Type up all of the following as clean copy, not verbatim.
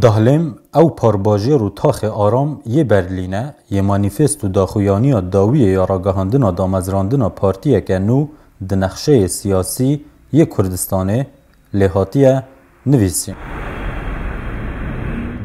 دهلم او پارباجی رو تاخ آرام یه برلینه یه مانیفست و داخویانی داویه یا راگهاندنا دامزراندنا پارتیه که نو دنخشه سیاسی یه کردستانه لحاتیه نویسیم.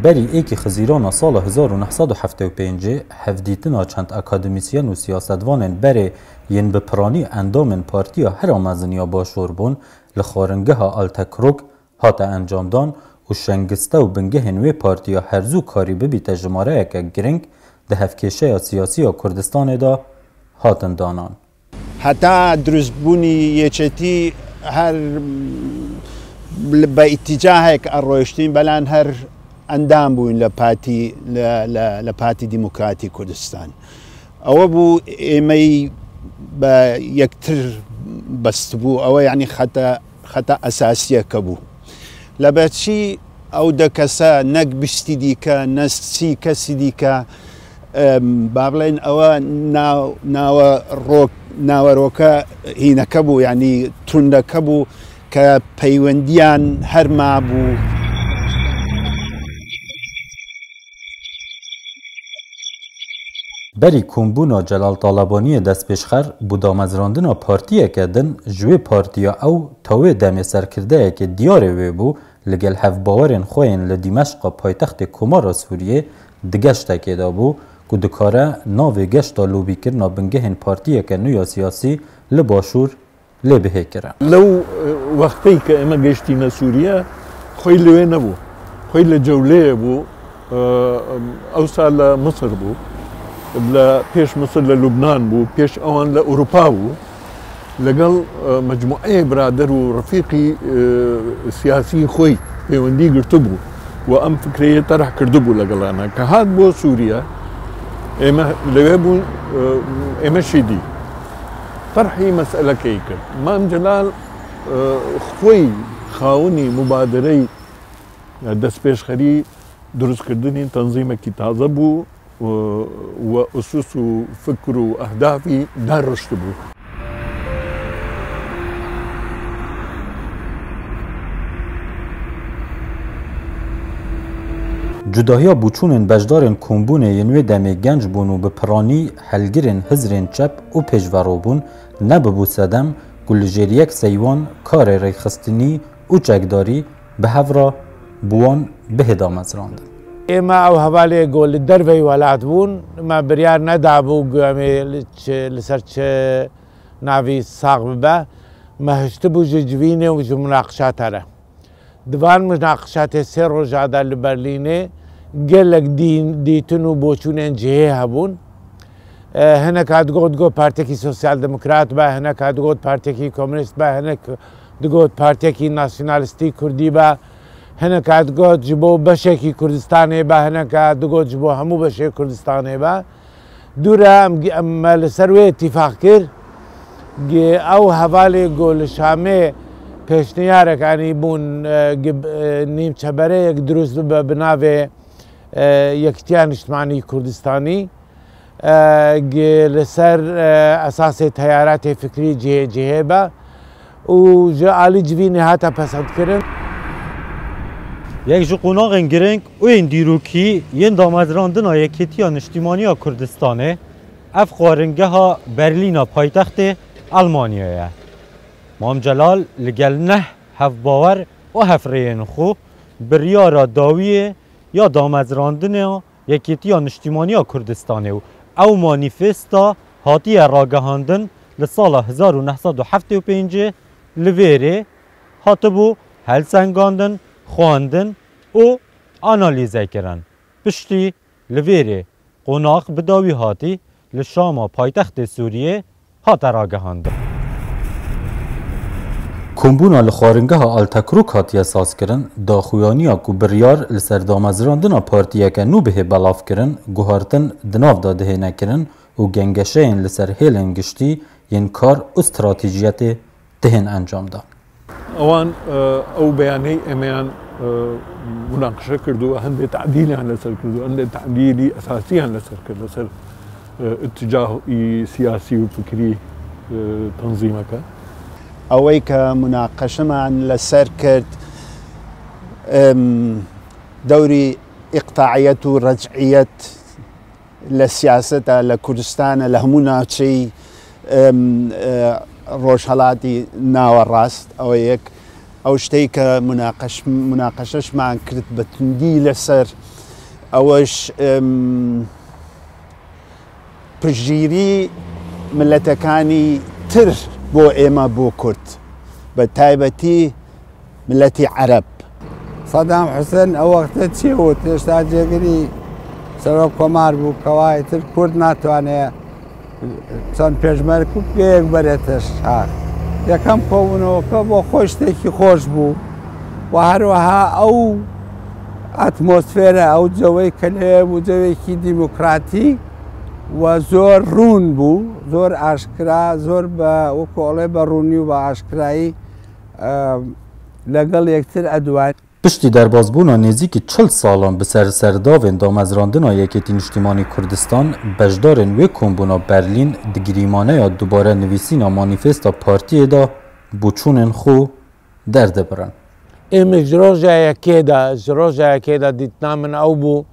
بری ایکی خزیران سال 1975 هفدیتنا چند اکادمیسیان و سیاستوانن بری ین بپرانی اندامن پارتیا هر آمزنیا باشور بون لخارنگه ها آلتکروک هات انجام دان و شنگسته و بنگه هنوی پارتیا هرزو کاری ببیت جماره که گرنگ ده هفکشه سیاسی و کردستان دا هاتن دانان. حتی درزبونی یچتی هر با اتجاه که اروشتین بلان هر اندام بوین لپاتی دموکراتی کردستان. او بو ایمی با یکتر بست بو او یعنی خطا اساسیه کبو. لباتشي او دكسا نق بشتي ديكا نسي كسي ديكا بابلين او ناو روكا هنا كبو يعني توندا كبو كبيونديان هر مابو. بری کمبونا جلال طالبانی دست پیشخر بودا مزراندنا پارتیه که دن جوی پارتیا او تاوی دمی سرکرده که دیاره وی بو لگل هف باورین خوین لدیمشق پایتخت کمار سوریه دگشته که دا بو که دکاره ناوی گشتا لوبی کرنا بنگهن پارتیه که نویا سیاسی لباشور لبهه کرن. لو وقتی که اما گشتینا سوریه خوی لوی نبو خوی لجوله بو او سال مصر بو لا پیش مصر للبنان بو پیش اوان لأوروبا بو لقل مجموعه برادر ورفيقي سياسي خوي بيوندي قرتبو وام فكريه طرح كردبو لقل انا كهاد بو سوريا اما لويبو اما شدي طرحي مساله كيكر مام جلال خوي خاوني مبادري دست پیش خري درست كردني تنظيم كتازه بو واسس فكر واهدافي دار رشد بو. جداهیا بوچونن بجدارن کمبونه ینوی دمی گنج بون و به پرانی هلگرن هزرین چپ و پیجورو بون نببو سدم گلجریک سیوان کار ریخستنی و چکداری به هفرا بوان به هدام ازراندن. اما او حوالی گل دروی ولاد بون ما بریار ندابو گومی لسر چه ناوی ساق به ما هشتبو جوینه و مناقشات هره. دوان مناقشات سر روزاده لبرلینه گلک دیتن و بوچونن جهه هبون هنک ادگود پارتی سوسیال دموکرات با هنک ادگود پارتی کمونیست با هنک ادگود پارتی ناسیونالیستی کردی با هنک ادگود جبو بشکی کردستانی با هنک ادگود جبو همو بشه کردستانی با دوره ام سروی اتفاق کرد او حوالی گل شامه پیشنیارک انی بون نیم چبره یک دروست بناوه یکتیان اجتماعی کردستانی لسر اساس تیارات فکری جهه با و جعالی جوینی هاتا پسند کرن. یک جو قوناغ گرنگ و این دیروکی ین دامزراندنا یکتیان اجتماعی کردستانه اف خوارنگه ها برلین پایتخت آلمانیه. مام جلال لگل نه هف باور و هف رین خو بریارا داویه یا دامزراندن یکیتیان اجتماعی کردستانه و او مانیفستا هاتی راگهاندن لسال 1975 لویره هاتبو هلسنگاندن خواندن و آنالیزه کرن پشتی لویره قوناق بداوی هاتی لشام پایتخت سوریه هات راگهاندن. کمبونا لخارنگه ها آلتکروک هاتی اساس کرن داخویانیا کو بریار لسر دامزراندنا پارتیه که نو به بلاف کرن گوهارتن دناف داده نکرن و گنگشه این لسر هیلن گشتی ین کار و استراتیجیت دهن انجام داد. اوان او بیانی امیان مناقشه کردو هنده تعدیلی هن لسر کردو هنده تعدیلی اساسی هن لسر کردو لسر اتجاه سیاسی و فکری تنظیمه که اوی که مناقشه من لسر کرد دوري إقطاعية ورجعية للسياسة لكردستان لهمونا شيء روشهلاتي ناو الراست أو هيك أو شتيك مناقشش مع كرت بتندي لسر أوش بجيري ملتكاني تر بو إما بو كرد بتايبتي ملتي عرب صدام حسين او وقت چی و تشتا جگری سرو کمار بو کوای تر کرد ناتوانه چون پیشمرکو یک برتش ها یکم کونو که با خوش تکی خوش بو و هر وها او اتمسفر او جوی کلیم و جوی کی دموکراتی و زور رون بو زور اشکرا زور با وکوله با رونی و با اشکرایی لگل یکتر ادوان پشتی دربازبونا نزدیک 40 سالان به سرداوین دامزراندنا یکیتی نیشتیمانی کردستان بجدارن وی کمبونا برلین دگریمانه یا دوباره نویسینا مانیفستا پارتی دا بوچونن خو درد برن. جروجا یکیدا دیتنا من او بو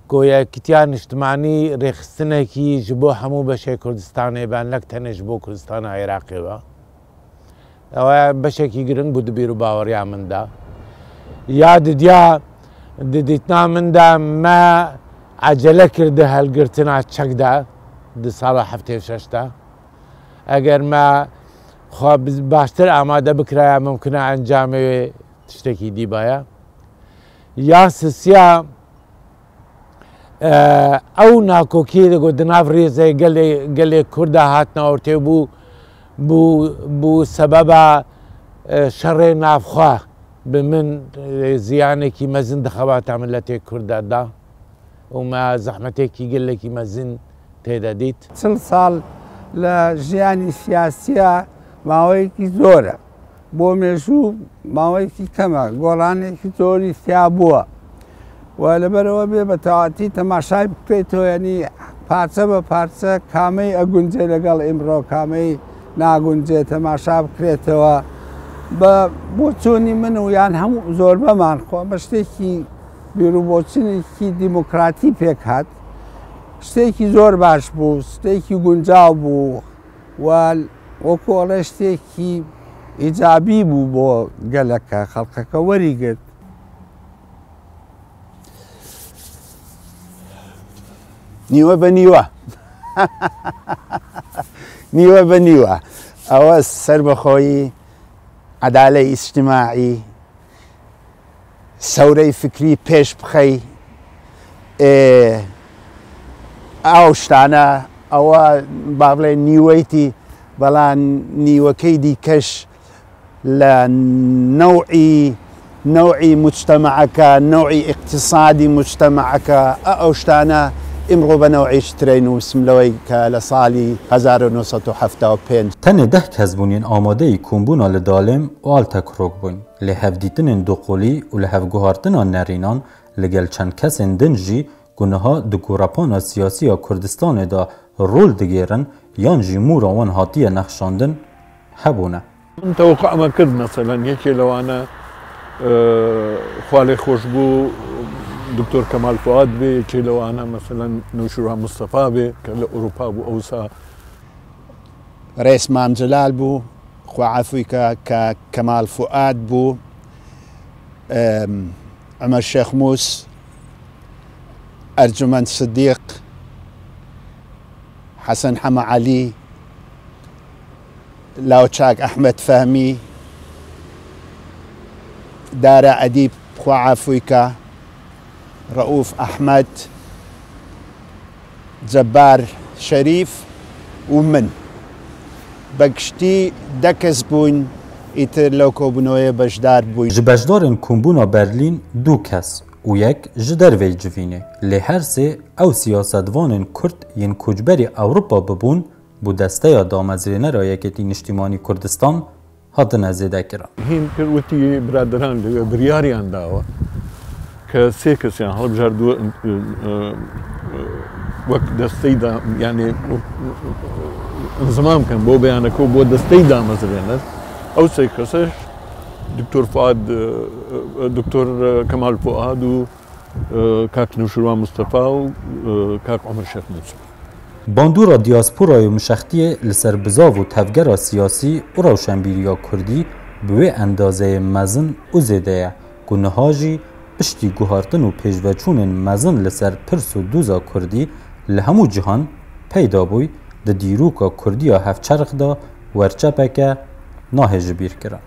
که یکیتیان اجتماعی رخصتنه کی جبو همو بشه کردستانه بان لکتنه جبو کردستان عراقی با او بشه کی گرنگ بود بیرو باوری من دا یاد دیا دیتنا من دا ما عجله کرده هالگرتنا چک دا دی سال هفته شش دا اگر ما خواب باشتر آماده بکرای ممکنه انجام تشتکی دی بایا یا سسیا او ناکوکی دگو دناف ریزه گلی کرده هاتنا ورته بو سبب شر نافخواه بمن زیانه کی مزن دخوات عملت کرده دا و ما زحمته کی گله کی مزن تهدادیت 40 سال لجیانی سیاسیه ماوەیەکی زۆرە بۆ مێژوو ماوەیەکی کەمە گۆڕانێکی زۆری سیا بووە و لەبەرەوە بێ بە تەواتی تەماشای بکرێتەوە ینی پارچە بە پارچە کامەی ئەگونجێ لەگەڵ ئیمڕۆ کامەی ناگونجێ تەماشا بکرێتەوە بە بۆ چۆنی من و یان هەموو زۆر بەمان خۆ بە شتێکی بیرروبۆچنێکی دیموکراتی پێک هات شتێکی زۆر باش بوو شتێکی گونجاو بوو و وەکۆڵە شتێکی ئیجابی بوو بۆ گەلەکە خەڵکەکە وەریگرت نیوە بە نیوە نیوە بە نیوە ئەوە سەر بەخۆی عەدالەی ئیجتیماعی سەورەی فکری پێش بخەی ئەو شتانە ئەوە با بڵێ نیوەیتی بەڵام نیوەکەی دیکەش لە نەوعی مجتەمەعەکە نەوعی ئیقتصادی مجتەمەعەکە ئەو شتانە ئیمڕۆ بە نەوعیش ترەی نووسم لەوەی کە لە ساڵی 1975 تەنێ 10 کەس بوونین ئامادەی کۆمبوونا لە دالێم و ئالتە کڕۆک بووین لە هەفدیتنên دوقۆلی و لە هەفگوهارتنا نەرینان لەگەل چەند کەسên din jî گونەها di گۆڕەپانا سیاسیya Kurdistanê da rol digêrin yan jî mûra wan hatiye nexşandin hebûne. من توقع ما كرد مثلا يكي لو انا خوالي خوش بو دكتور كمال فؤاد بي يكي لو انا مثلا نوشورها مصطفى بي كالاوروبا بو اوسا رئيس مام جلال بو خو عفوي كمال فؤاد بو عمر الشيخ موس أرجمند صديق حسن حما علي لاوتشاك أحمد فهمي دارا أديب خوا عفويكا رؤوف أحمد جبار شريف ومن بقشتي دكز بون إتر لوكو بنوية بجدار بوي جبجدارن كومبونا برلين دو كس و یک جدر وی جوینه لی هر سه او سیاستوانن کرد ین کوچبری اوروپا ببون بو دسته یا دامزرینه را یکیتی نیشتیمانی کردستان هاتن ازیده کرن. هین کروتی برادران بریاریان داوه که سه کسی حالا بجاردو وقت دسته دا یعنی انضمام کن بو بیانکو بو دسته دامزرینه او سه کسش دکتور فؤاد دکتور کمال فؤاد و کاک نوشروان مصطفى و کاک عمر شیخ منصور. باندورا دیاسپورای مشختی لسر بزاو و تفگر سیاسی و روشنبیریا کردی به اندازه مزن و زیده گنهاجی پشتی گوهارتن و پیشوچون مزن لسر پرس و دوزا کردی لهمو جهان پیدا بوی د دیروکا کردیا هفچرخ دا ورچپکه ناهج بیر کرن.